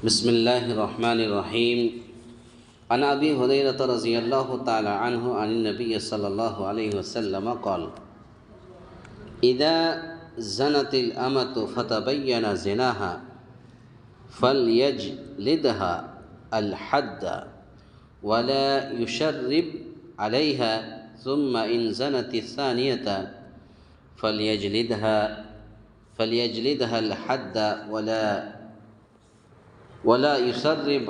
بسم الله الرحمن الرحيم. عن أبي هريرة رضي الله تعالى عنه عن النبي صلى الله عليه وسلم قال: إذا زنت الأمة فتبين زناها فليجلدها الحد ولا يشرب عليها، ثم إن زنت الثانية فليجلدها الحد ولا يشرب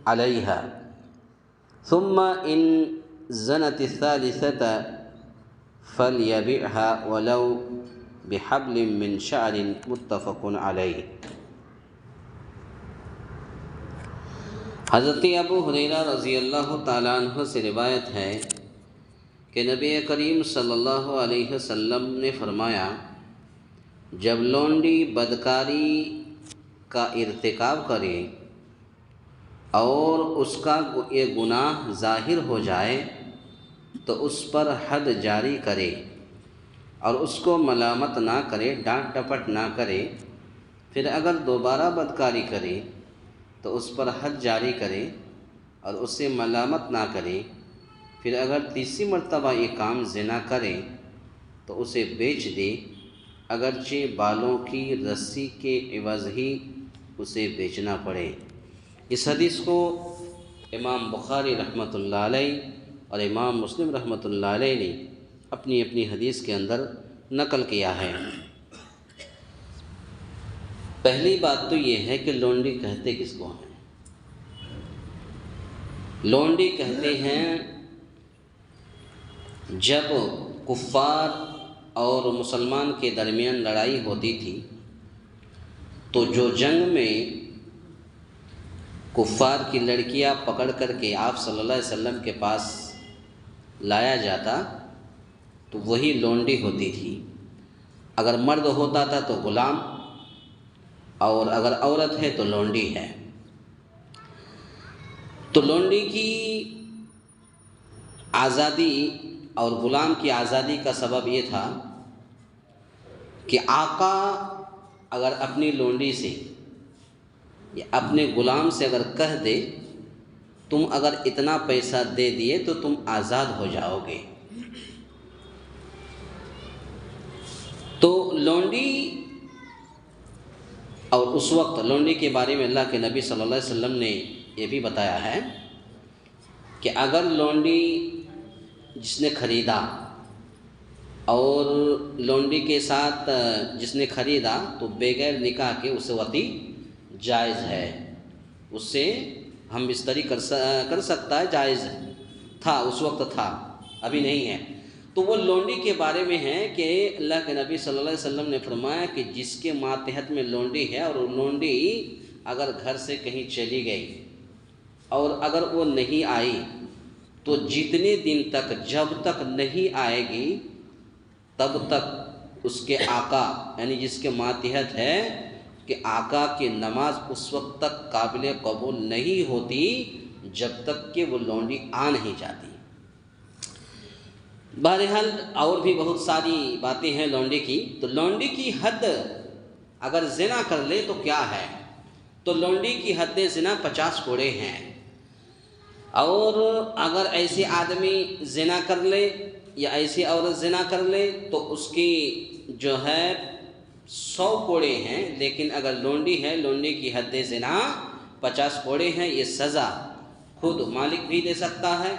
عليها، ثم إن زنت الثالثة فليبعها ولو بحبل من شعر. متفق علیہ. حضرت ابو ہریرہ رضی اللہ تعالیٰ عنہ سے روایت ہے کہ نبی کریم صلی اللہ علیہ وسلم نے فرمایا، جب لونڈی بدکاری کا ارتکاب کرے اور اس کا یہ گناہ ظاہر ہو جائے تو اس پر حد جاری کرے اور اس کو ملامت نہ کرے، ڈانٹ ڈپٹ نہ کرے. پھر اگر دوبارہ بدکاری کرے تو اس پر حد جاری کرے اور اسے ملامت نہ کرے. پھر اگر تیسری مرتبہ یہ کام زنا کرے تو اسے بیچ دے، اگرچہ بالوں کی رسی کے عوض ہی اسے بیچنا پڑے. اس حدیث کو امام بخاری رحمۃ اللہ علیہ اور امام مسلم رحمۃ اللہ علیہ نے اپنی اپنی حدیث کے اندر نقل کیا ہے. پہلی بات تو یہ ہے کہ لونڈی کہتے کس کو ہیں؟ لونڈی کہتے ہیں جب کفار اور مسلمان کے درمیان لڑائی ہوتی تھی تو جو جنگ میں کفار کی لڑکیاں پکڑ کر کے آپ صلی اللہ علیہ وسلم کے پاس لایا جاتا تو وہی لونڈی ہوتی تھی. اگر مرد ہوتا تھا تو غلام، اور اگر عورت ہے تو لونڈی ہے. تو لونڈی کی آزادی اور غلام کی آزادی کا سبب یہ تھا کہ آقا اگر اپنی لونڈی سے یا اپنے غلام سے اگر کہہ دے تم اگر اتنا پیسہ دے دیے تو تم آزاد ہو جاؤ گے، تو لونڈی. اور اس وقت لونڈی کے بارے میں اللہ کے نبی صلی اللہ علیہ وسلم نے یہ بھی بتایا ہے کہ اگر لونڈی جس نے خریدا اور لونڈی کے ساتھ جس نے خریدا تو بغیر نکاح کے اسے وطی جائز ہے، اس سے ہم بستری کر سکتا ہے، جائز تھا اس وقت، تھا ابھی نہیں ہے. تو وہ لونڈی کے بارے میں ہے کہ اللہ کے نبی صلی اللہ علیہ وسلم نے فرمایا کہ جس کے ماتحت میں لونڈی ہے اور لونڈی اگر گھر سے کہیں چلی گئی اور اگر وہ نہیں آئی تو جتنے دن تک، جب تک نہیں آئے گی تب تک اس کے آقا یعنی جس کے ماتحت ہے کہ آقا کی نماز اس وقت تک قابل قبول نہیں ہوتی جب تک کہ وہ لونڈی آ نہیں جاتی. بہرحال اور بھی بہت ساری باتیں ہیں لونڈی کی. تو لونڈی کی حد اگر زنا کر لے تو کیا ہے؟ تو لونڈی کی حد زنا 50 کوڑے ہیں، اور اگر ایسے آدمی زنا کر لے یا ایسی عورت زنا کر لے تو اس کی جو ہے 100 کوڑے ہیں. لیکن اگر لونڈی ہے، لونڈی کی حد زنا 50 کوڑے ہیں. یہ سزا خود مالک بھی دے سکتا ہے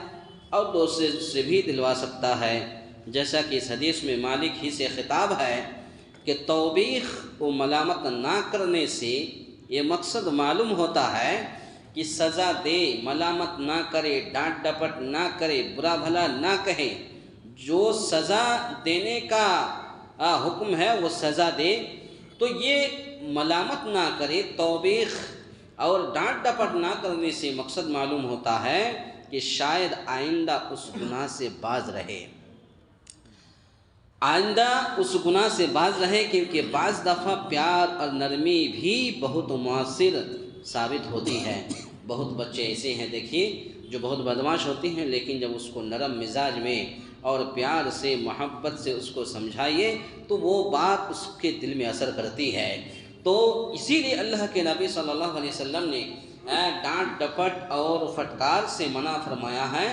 اور دوسرے سے بھی دلوا سکتا ہے، جیسا کہ اس حدیث میں مالک ہی سے خطاب ہے کہ توبیخ و ملامت نہ کرنے سے یہ مقصد معلوم ہوتا ہے کہ سزا دے، ملامت نہ کرے، ڈانٹ ڈپٹ نہ کرے، برا بھلا نہ کہے. جو سزا دینے کا حکم ہے وہ سزا دے. تو یہ ملامت نہ کرے، توبیخ اور ڈانٹ ڈپٹ نہ کرنے سے مقصد معلوم ہوتا ہے کہ شاید آئندہ اس گناہ سے باز رہے، آئندہ اس گناہ سے باز رہے، کیونکہ بعض دفعہ پیار اور نرمی بھی بہت مؤثر ثابت ہوتی ہے. بہت بچے ایسے ہیں دیکھیے جو بہت بدمعاش ہوتے ہیں، لیکن جب اس کو نرم مزاج میں اور پیار سے، محبت سے اس کو سمجھائیے تو وہ بات اس کے دل میں اثر کرتی ہے. تو اسی لیے اللہ کے نبی صلی اللہ علیہ وسلم نے ڈانٹ ڈپٹ اور پھٹکار سے منع فرمایا ہے،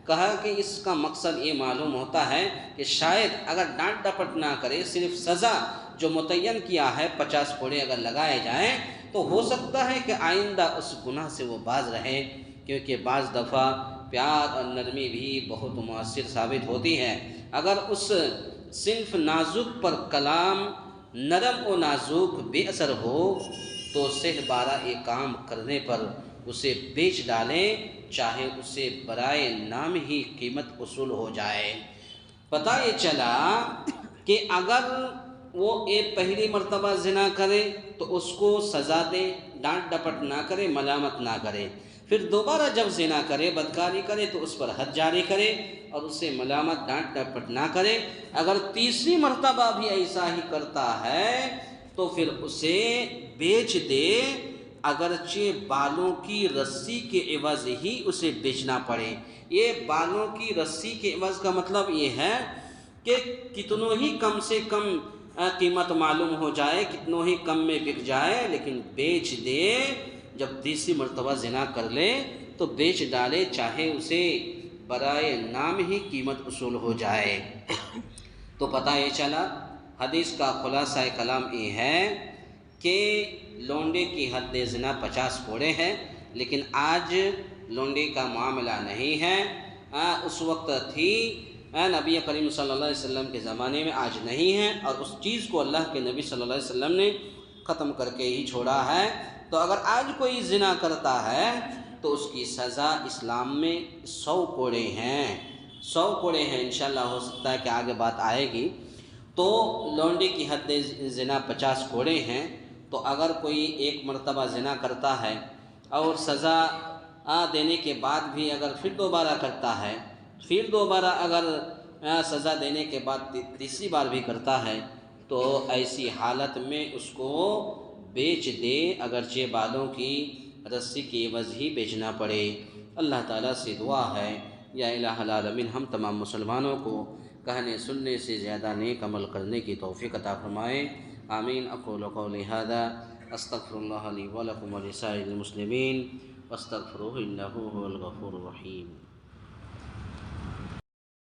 کہا کہ اس کا مقصد یہ معلوم ہوتا ہے کہ شاید اگر ڈانٹ ڈپٹ نہ کرے، صرف سزا جو متعین کیا ہے 50 کوڑے اگر لگائے جائیں، تو ہو سکتا ہے کہ آئندہ اس گناہ سے وہ باز رہے، کیونکہ بعض دفعہ پیار اور نرمی بھی بہت مؤثر ثابت ہوتی ہے۔ اگر اس صنف نازک پر کلام نرم و نازک بے اثر ہو تو سہ بارہ ایک کام کرنے پر اسے بیچ ڈالیں، چاہے اسے برائے نام ہی قیمت وصول ہو جائے۔ پتہ یہ چلا کہ اگر وہ ایک پہلی مرتبہ زنا کرے تو اس کو سزا دے، ڈانٹ ڈپٹ نہ کرے، ملامت نہ کرے، پھر دوبارہ جب زنا کرے، بدکاری کرے تو اس پر حد جاری کرے اور اسے ملامت ڈانٹ ڈپٹ نہ کرے۔ اگر تیسری مرتبہ بھی ایسا ہی کرتا ہے تو پھر اسے بیچ دے، اگرچہ بالوں کی رسی کے عوض ہی اسے بیچنا پڑے۔ یہ بالوں کی رسی کے عوض کا مطلب یہ ہے کہ کتنوں ہی کم سے کم قیمت معلوم ہو جائے، کتنوں ہی کم میں بک جائے، لیکن بیچ دے۔ جب تیسری مرتبہ زنا کر لے تو بیچ ڈالے، چاہے اسے برائے نام ہی قیمت وصول ہو جائے۔ تو پتہ یہ چلا، حدیث کا خلاصہ کلام یہ ہے کہ لونڈے کی حد زنا 50 کوڑے ہے، لیکن آج لونڈے کا معاملہ نہیں ہے۔ اس وقت تھی نبی کریم صلی اللہ علیہ وسلم کے زمانے میں، آج نہیں ہے، اور اس چیز کو اللہ کے نبی صلی اللہ علیہ وسلم نے ختم کر کے ہی چھوڑا ہے۔ تو اگر آج کوئی زنا کرتا ہے تو اس کی سزا اسلام میں 100 کوڑے ہیں، 100 کوڑے ہیں۔ انشاءاللہ ہو سکتا ہے کہ آگے بات آئے گی۔ تو لونڈے کی حد زنا 50 کوڑے ہیں، تو اگر کوئی ایک مرتبہ زنا کرتا ہے اور سزا دینے کے بعد بھی اگر پھر دوبارہ کرتا ہے، پھر دوبارہ اگر سزا دینے کے بعد تیسری بار بھی کرتا ہے، تو ایسی حالت میں اس کو بیچ دے، اگرچہ بالوں کی رسی کے عوض ہی بیچنا پڑے۔ اللہ تعالیٰ سے دعا ہے، یا الہ العالمین ہم تمام مسلمانوں کو کہنے سننے سے زیادہ نیک عمل کرنے کی توفیق عطا فرمائے۔ آمین۔ اقول قولی ھذا استغفر اللہ لی ولکم ولسائر المسلمین واستغفروہ انہ ھو الغفور الرحیم۔